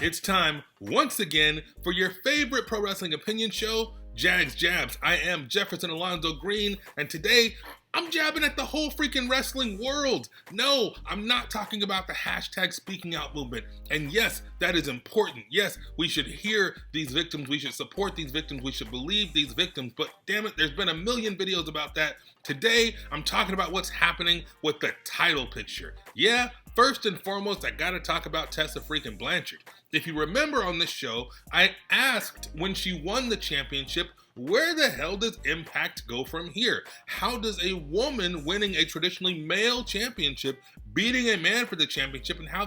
It's time, once again, for your favorite pro wrestling opinion show, JagsJabs. I am Jefferson Alonzo Greene, and today, I'm jabbing at the whole freaking wrestling world. No, I'm not talking about the hashtag speaking out movement. And yes, that is important. Yes, we should hear these victims. We should support these victims. We should believe these victims. But damn it, there's been a million videos about that. Today, I'm talking about what's happening with the title picture. Yeah, first and foremost, I gotta talk about Tessa freaking Blanchard. If you remember on this show, I asked when she won the championship, where the hell does Impact go from here? How does a woman winning a traditionally male championship beating a man for the championship, and how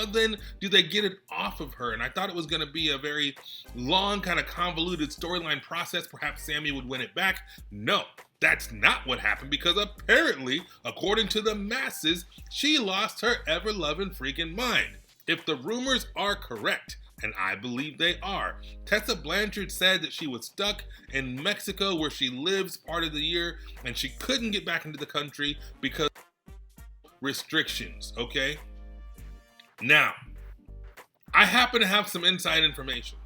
then do they get it off of her? And I thought it was going to be a very long, kind of convoluted storyline process. Perhaps Sammy would win it back. No, that's not what happened, because apparently, according to the masses, she lost her ever-loving freaking mind. If the rumors are correct, and I believe they are, Tessa Blanchard said that she was stuck in Mexico, where she lives part of the year, and she couldn't get back into the country because of restrictions, okay? Now, I happen to have some inside information.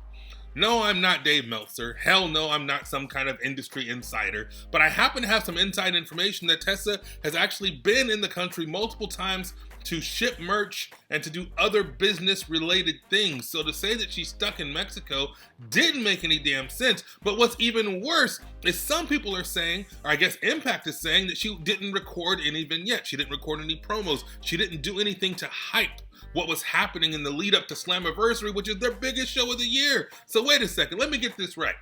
No, I'm not Dave Meltzer. Hell no, I'm not some kind of industry insider. But I happen to have some inside information that Tessa has actually been in the country multiple times to ship merch and to do other business-related things. So to say that she's stuck in Mexico didn't make any damn sense. But what's even worse is some people are saying, or I guess Impact is saying, that she didn't record any vignettes. She didn't record any promos. She didn't do anything to hype what was happening in the lead up to Slammiversary, which is their biggest show of the year. So wait a second, let me get this right.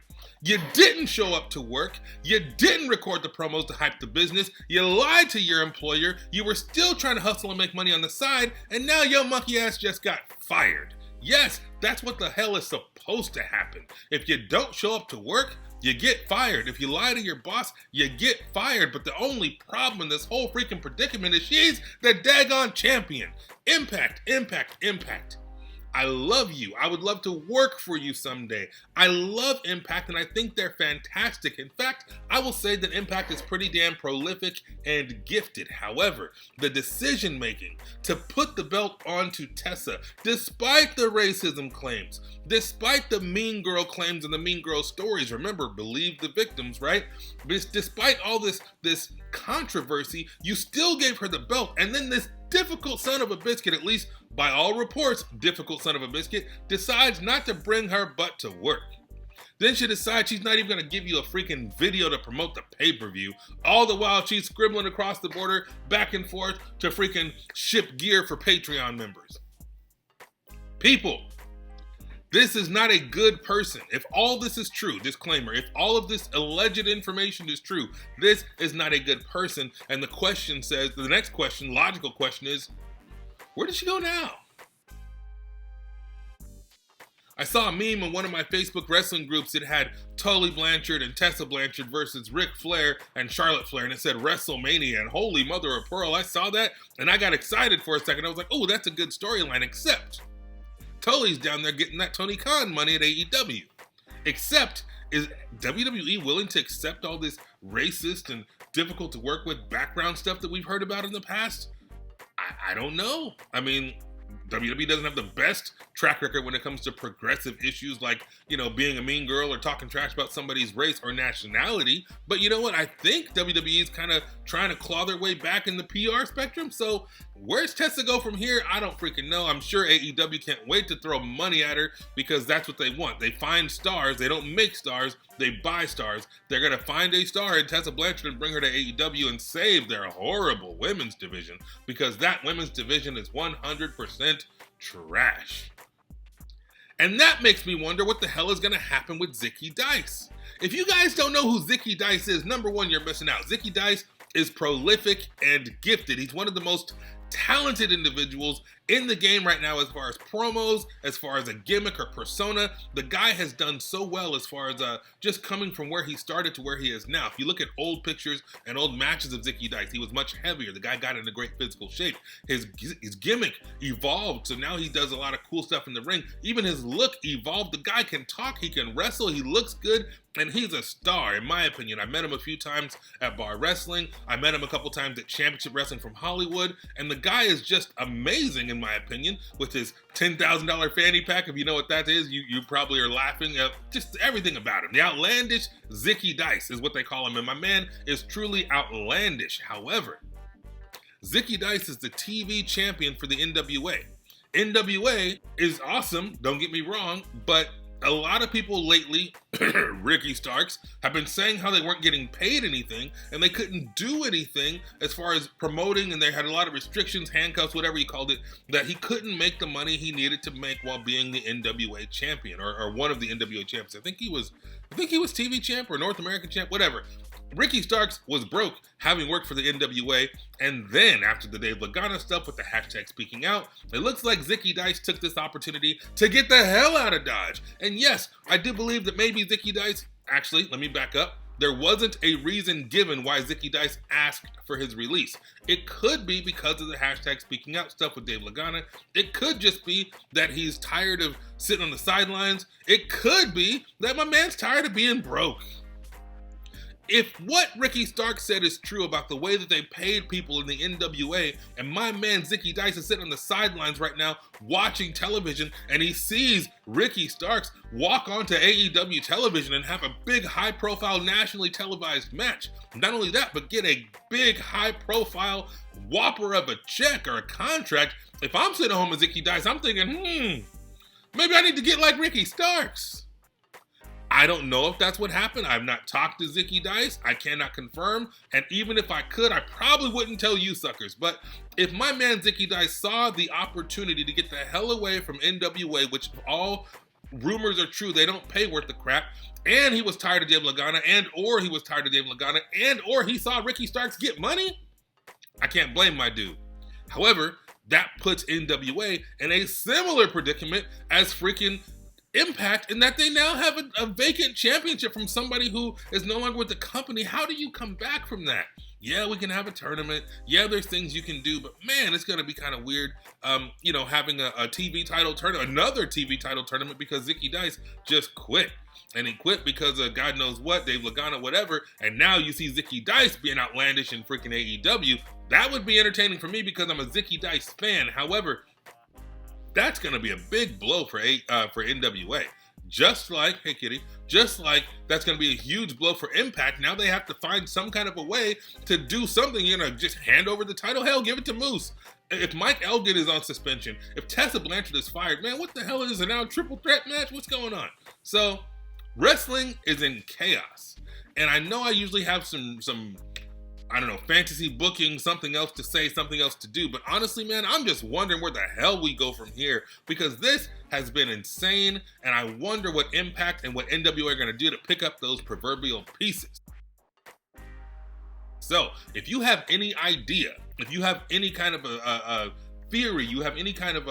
You didn't show up to work, you didn't record the promos to hype the business, you lied to your employer, you were still trying to hustle and make money on the side, and now your monkey ass just got fired. Yes, that's what the hell is supposed to happen. If you don't show up to work, you get fired. If you lie to your boss, you get fired. But the only problem in this whole freaking predicament is she's the daggone champion. Impact, Impact, Impact. I love you. I would love to work for you someday. I love Impact, and I think they're fantastic. In fact, I will say that Impact is pretty damn prolific and gifted. However, the decision-making to put the belt onto Tessa, despite the racism claims, despite the mean girl claims and the mean girl stories, remember, believe the victims, right? Despite all this controversy, you still gave her the belt, and then this difficult son of a biscuit, at least by all reports, difficult son of a biscuit, decides not to bring her butt to work. Then she decides she's not even going to give you a freaking video to promote the pay-per-view, all the while she's scribbling across the border back and forth to freaking ship gear for Patreon members. People, this is not a good person. If all this is true, disclaimer, if all of this alleged information is true, this is not a good person. And the next question, logical question is, where did she go now? I saw a meme in one of my Facebook wrestling groups. It had Tully Blanchard and Tessa Blanchard versus Ric Flair and Charlotte Flair, and it said WrestleMania, and holy mother of pearl, I saw that, and I got excited for a second. I was like, oh, that's a good storyline, except Tully's down there getting that Tony Khan money at AEW. Except, is WWE willing to accept all this racist and difficult to work with background stuff that we've heard about in the past? I don't know. I mean, WWE doesn't have the best track record when it comes to progressive issues like, you know, being a mean girl or talking trash about somebody's race or nationality. But you know what? I think WWE is kind of trying to claw their way back in the PR spectrum. So where's Tessa go from here? I don't freaking know. I'm sure AEW can't wait to throw money at her because that's what they want. They find stars. They don't make stars. They buy stars. They're going to find a star in Tessa Blanchard and bring her to AEW and save their horrible women's division, because that women's division is 100% trash. And that makes me wonder what the hell is going to happen with Zicky Dice. If you guys don't know who Zicky Dice is, number one, you're missing out. Zicky Dice is prolific and gifted. He's one of the most talented individuals in the game right now as far as promos, as far as a gimmick or persona. The guy has done so well as far as just coming from where he started to where he is now. If you look at old pictures and old matches of Zicky Dice, he was much heavier. The guy got into great physical shape. His gimmick evolved, so now he does a lot of cool stuff in the ring. Even his look evolved. The guy can talk, he can wrestle, he looks good, and he's a star, in my opinion. I met him a few times at Bar Wrestling. I met him a couple times at Championship Wrestling from Hollywood, and the guy is just amazing, in my opinion, with his $10,000 fanny pack. If you know what that is, you probably are laughing at just everything about him. The outlandish Zicky Dice is what they call him, and my man is truly outlandish. However, Zicky Dice is the TV champion for the NWA. NWA is awesome, don't get me wrong, but a lot of people lately, Ricky Starks, have been saying how they weren't getting paid anything and they couldn't do anything as far as promoting, and they had a lot of restrictions, handcuffs, whatever you called it, that he couldn't make the money he needed to make while being the NWA champion, or one of the NWA champions. I think he was TV champ or North American champ, whatever. Ricky Starks was broke, having worked for the NWA, and then after the Dave Lagana stuff with the hashtag speaking out, it looks like Zicky Dice took this opportunity to get the hell out of Dodge. And yes, I do believe that maybe Zicky Dice, actually, let me back up, there wasn't a reason given why Zicky Dice asked for his release. It could be because of the hashtag speaking out stuff with Dave Lagana. It could just be that he's tired of sitting on the sidelines. It could be that my man's tired of being broke. If what Ricky Starks said is true about the way that they paid people in the NWA, and my man Zicky Dice is sitting on the sidelines right now watching television, and he sees Ricky Starks walk onto AEW television and have a big high-profile nationally televised match. Not only that, but get a big high-profile whopper of a check or a contract. If I'm sitting home with Zicky Dice, I'm thinking, maybe I need to get like Ricky Starks. I don't know if that's what happened. I've not talked to Zicky Dice. I cannot confirm. And even if I could, I probably wouldn't tell you suckers. But if my man Zicky Dice saw the opportunity to get the hell away from NWA, which all rumors are true, they don't pay worth the crap, and he was tired of Dave Lagana, or he saw Ricky Starks get money, I can't blame my dude. However, that puts NWA in a similar predicament as freaking Impact, in that they now have a vacant championship from somebody who is no longer with the company. How do you come back from that? Yeah, we can have a tournament. Yeah, there's things you can do, but man, it's going to be kind of weird, having a TV title tournament, another TV title tournament, because Zicky Dice just quit. And he quit because of God knows what, Dave Lagana, whatever, and now you see Zicky Dice being outlandish in freaking AEW. That would be entertaining for me because I'm a Zicky Dice fan. However, that's going to be a big blow for NWA. Just like that's going to be a huge blow for Impact. Now they have to find some kind of a way to do something. Just hand over the title. Hell, give it to Moose. If Mike Elgin is on suspension, if Tessa Blanchard is fired, man, what the hell is it now? Triple threat match? What's going on? So, wrestling is in chaos. And I know I usually have some fantasy booking, something else to say, something else to do. But honestly, man, I'm just wondering where the hell we go from here, because this has been insane, and I wonder what Impact and what NWA are going to do to pick up those proverbial pieces. So, if you have any idea, if you have any kind of a theory, you have any kind of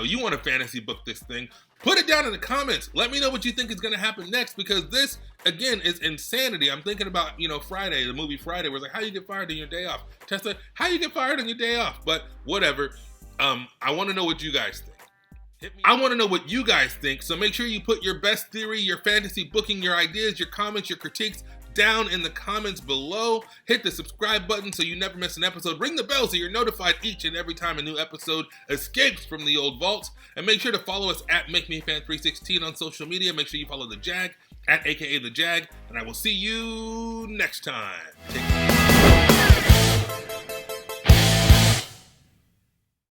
you want to fantasy book this thing, put it down in the comments. Let me know what you think is going to happen next, because this, again, is insanity. I'm thinking about, Friday, the movie Friday, where it's like, how you get fired on your day off? Tessa, how you get fired on your day off? But whatever. I want to know what you guys think. I want to know what you guys think, so make sure you put your best theory, your fantasy booking, your ideas, your comments, your critiques down in the comments below. Hit the subscribe button so you never miss an episode. Ring the bell so you're notified each and every time a new episode escapes from the old vaults. And make sure to follow us at MakeMeFan316 on social media. Make sure you follow the Jag at AKA the Jag. And I will see you next time. Take